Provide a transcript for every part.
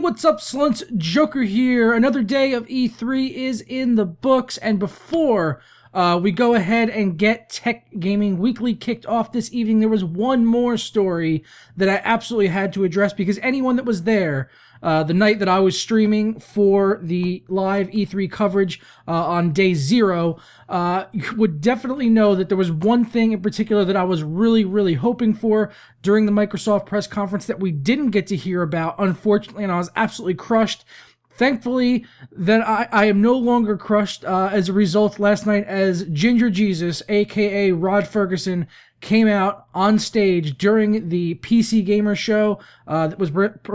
what's up, Slunts? Joker here. Another day of E3 is in the books, and before we go ahead and get Tech Gaming Weekly kicked off this evening, there was one more story that I absolutely had to address because anyone that was there the night that I was streaming for the live E3 coverage on day 0 would definitely know that there was one thing in particular that I was really hoping for during the Microsoft press conference that we didn't get to hear about, unfortunately, and I was absolutely crushed. Thankfully, that I am no longer crushed as a result last night as Ginger Jesus, aka Rod Ferguson, came out on stage during the PC Gamer show that was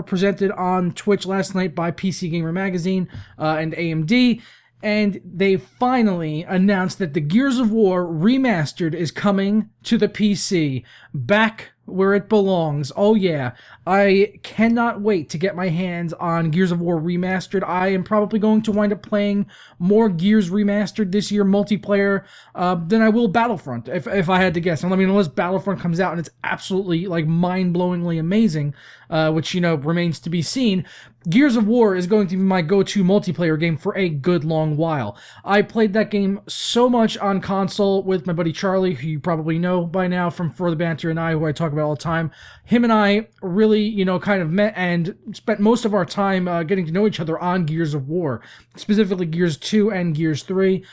presented on Twitch last night by PC Gamer Magazine and AMD. And they finally announced that the Gears of War Remastered is coming to the PC, back where it belongs. Oh yeah, I cannot wait to get my hands on Gears of War Remastered. I am probably going to wind up playing more Gears Remastered this year multiplayer than I will Battlefront, if I had to guess. I mean, unless Battlefront comes out and it's absolutely like mind-blowingly amazing, which, you know, remains to be seen. Gears of War is going to be my go-to multiplayer game for a good long while. I played that game so much on console with my buddy Charlie, who you probably know by now from For the Banter and I, who I talk about all the time. Him and I really, you know, kind of met and spent most of our time getting to know each other on Gears of War, specifically Gears 2 and Gears 3.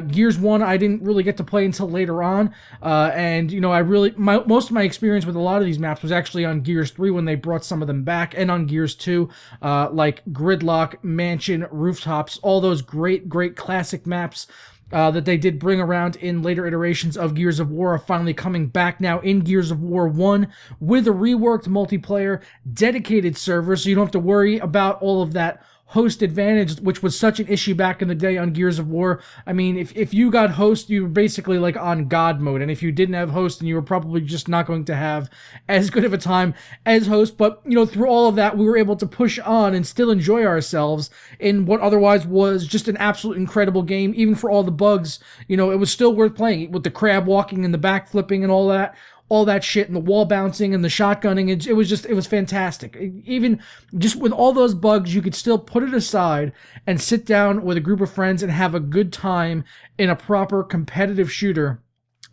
Gears 1 I didn't really get to play until later on, and, you know, most of my experience with a lot of these maps was actually on Gears 3 when they brought some of them back, and on Gears 2, like Gridlock, Mansion, Rooftops, all those great classic maps that they did bring around in later iterations of Gears of War are finally coming back now in Gears of War 1 with a reworked multiplayer, dedicated server, so you don't have to worry about all of that host advantage, which was such an issue back in the day on Gears of War. I mean, if you got host, you were basically like on God mode, and if you didn't have host, then you were probably just not going to have as good of a time as host. But, you know, through all of that, we were able to push on and still enjoy ourselves in what otherwise was just an absolute incredible game. Even for all the bugs, you know, it was still worth playing, with the crab walking and the back flipping and all that shit, and the wall bouncing and the shotgunning. It was fantastic. Even just with all those bugs, you could still put it aside and sit down with a group of friends and have a good time in a proper competitive shooter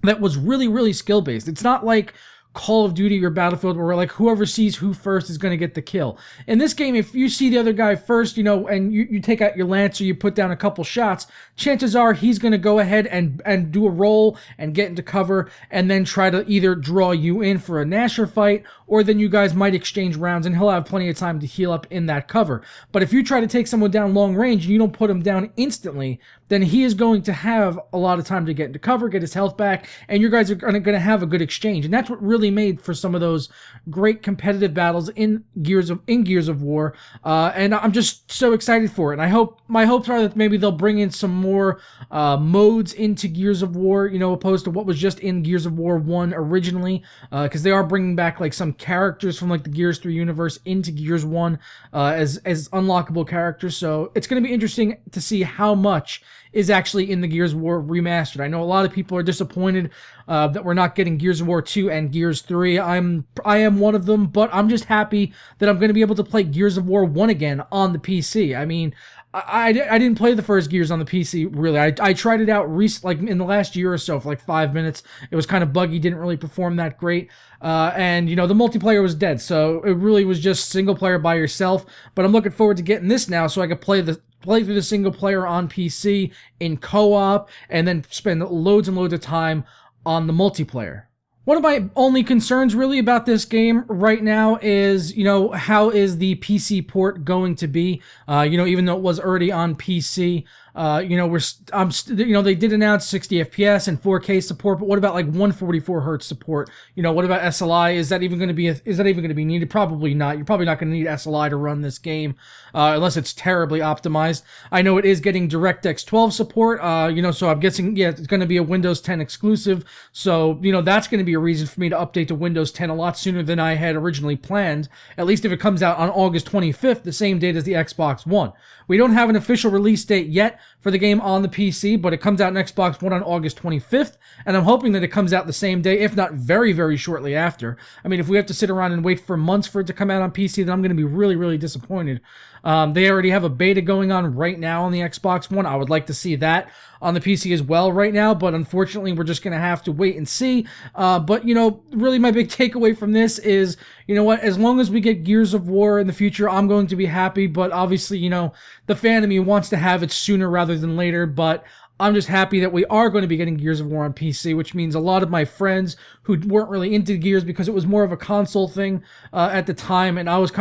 that was really skill-based. It's not like Call of Duty or Battlefield where, like, whoever sees who first is going to get the kill. In this game, if you see the other guy first, you know, and you take out your lance or you put down a couple shots, chances are he's going to go ahead and do a roll and get into cover and then try to either draw you in for a Nasher fight, or then you guys might exchange rounds and he'll have plenty of time to heal up in that cover. But if you try to take someone down long range and you don't put him down instantly, then he is going to have a lot of time to get into cover, get his health back, and you guys are going to have a good exchange. And that's what really made for some of those great competitive battles in Gears of War. And I'm just so excited for it. And my hopes are that maybe they'll bring in some more modes into Gears of War, you know, opposed to what was just in Gears of War 1 originally, because they are bringing back like some characters from like the Gears 3 universe into Gears 1 as unlockable characters. So it's going to be interesting to see how much is actually in the Gears of War Remastered. I know a lot of people are disappointed that we're not getting Gears of War 2 and Gears 3. I am one of them, but I'm just happy that I'm going to be able to play Gears of War 1 again on the PC. I mean, I didn't play the first Gears on the PC, really. I tried it out like in the last year or so for like 5 minutes. It was kind of buggy, didn't really perform that great. And, you know, the multiplayer was dead, so it really was just single player by yourself. But I'm looking forward to getting this now so I could play through the single player on PC in co-op and then spend loads and loads of time on the multiplayer. One of my only concerns really about this game right now is, you know, how is the PC port going to be? You know, even though it was already on PC, you know, they did announce 60 FPS and 4K support, but what about like 144 hertz support? You know, what about SLI? Is that even going to be needed? Probably not. You're probably not going to need SLI to run this game, unless it's terribly optimized. I know it is getting DirectX 12 support, you know, so I'm guessing, yeah, it's going to be a Windows 10 exclusive. So, you know, that's going to be a reason for me to update to Windows 10 a lot sooner than I had originally planned, at least if it comes out on August 25th, the same date as the Xbox One. We don't have an official release date yet, for the game on the PC, but it comes out on Xbox One on August 25th, and I'm hoping that it comes out the same day, if not very, very shortly after. I mean, if we have to sit around and wait for months for it to come out on PC, then I'm going to be really, really disappointed. They already have a beta going on right now on the Xbox One. I would like to see that on the PC as well right now, but unfortunately we're just going to have to wait and see. But, you know, really my big takeaway from this is, you know what, as long as we get Gears of War in the future, I'm going to be happy, but obviously, you know, the fan of me wants to have it sooner rather than later, but I'm just happy that we are going to be getting Gears of War on PC, which means a lot of my friends who weren't really into Gears because it was more of a console thing at the time, and I was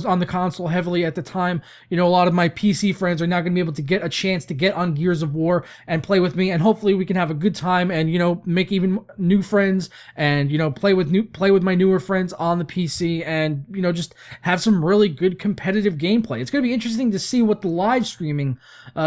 on the console heavily at the time. You know, a lot of my PC friends are now going to be able to get a chance to get on Gears of War and play with me, and hopefully we can have a good time and, you know, make even new friends and, you know, play with my newer friends on the PC and, you know, just have some really good competitive gameplay. It's going to be interesting to see what the live streaming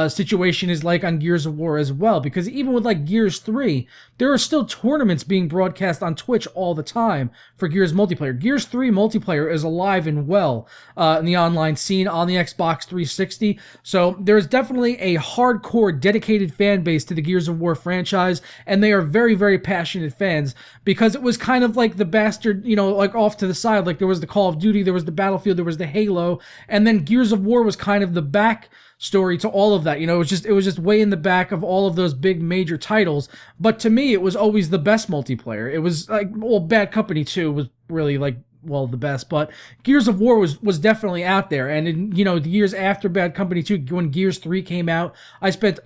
situation is like on Gears of War as well, because even with like Gears 3, there are still tournaments being broadcast on Twitch all the time for Gears multiplayer. Gears 3 multiplayer is alive and well in the online scene on the Xbox 360, so there's definitely a hardcore dedicated fan base to the Gears of War franchise, and they are very, very passionate fans, because it was kind of like the bastard, you know, like off to the side. Like there was the Call of Duty, there was the Battlefield, there was the Halo, and then Gears of War was kind of the back story to all of that. You know, it was just way in the back of all of those big major titles. But to me, it was always the best multiplayer. It was like, well, Bad Company 2 was really like, well, the best, but Gears of War was definitely out there. And in, you know, the years after Bad Company 2, when Gears 3 came out, I spent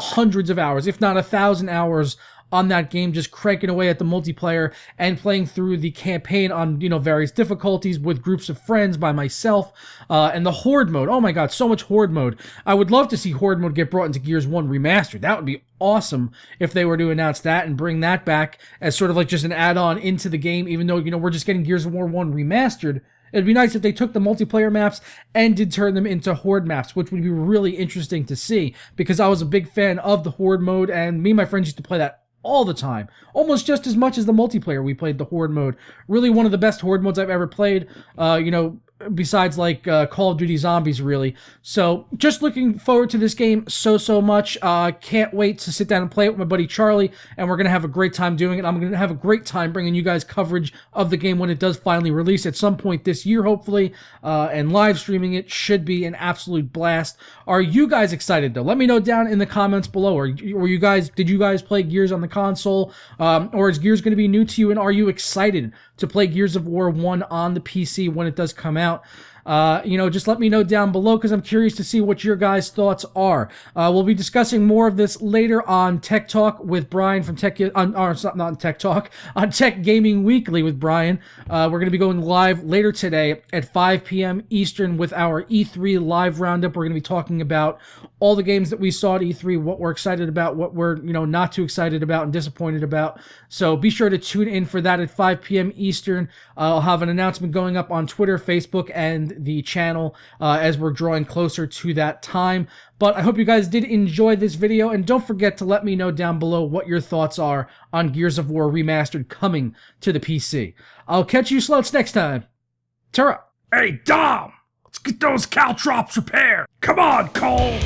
hundreds of hours, if not 1,000 hours on that game, just cranking away at the multiplayer and playing through the campaign on, you know, various difficulties with groups of friends, by myself, and the Horde mode. Oh my god, so much Horde mode. I would love to see Horde mode get brought into Gears 1 Remastered. That would be awesome if they were to announce that and bring that back as sort of like just an add-on into the game, even though, you know, we're just getting Gears of War 1 Remastered. It'd be nice if they took the multiplayer maps and did turn them into Horde maps, which would be really interesting to see, because I was a big fan of the Horde mode, and me and my friends used to play that all the time, almost just as much as the multiplayer. We played the Horde mode. Really one of the best Horde modes I've ever played, you know, besides like Call of Duty Zombies, really. So just looking forward to this game so much. Can't wait to sit down and play it with my buddy Charlie, and we're gonna have a great time doing it. I'm gonna have a great time bringing you guys coverage of the game when it does finally release at some point this year, hopefully, and live streaming it should be an absolute blast. Are you guys excited though? Let me know down in the comments below. Did you guys play Gears on the console, or is Gears going to be new to you, and are you excited to play Gears of War 1 on the PC when it does come out? You know, just let me know down below, because I'm curious to see what your guys' thoughts are. We'll be discussing more of this later on Tech Talk with Brian from not Tech Talk, on Tech Gaming Weekly with Brian. We're going to be going live later today at 5 p.m. Eastern with our E3 live roundup. We're going to be talking about all the games that we saw at E3, what we're excited about, what we're, you know, not too excited about and disappointed about. So be sure to tune in for that at 5 p.m. Eastern. I'll have an announcement going up on Twitter, Facebook, and the channel as we're drawing closer to that time. But I hope you guys did enjoy this video, and don't forget to let me know down below what your thoughts are on Gears of War Remastered coming to the PC. I'll catch you sluts next time. Ta-ra! Hey, Dom! Let's get those caltrops repaired! Come on, Cole!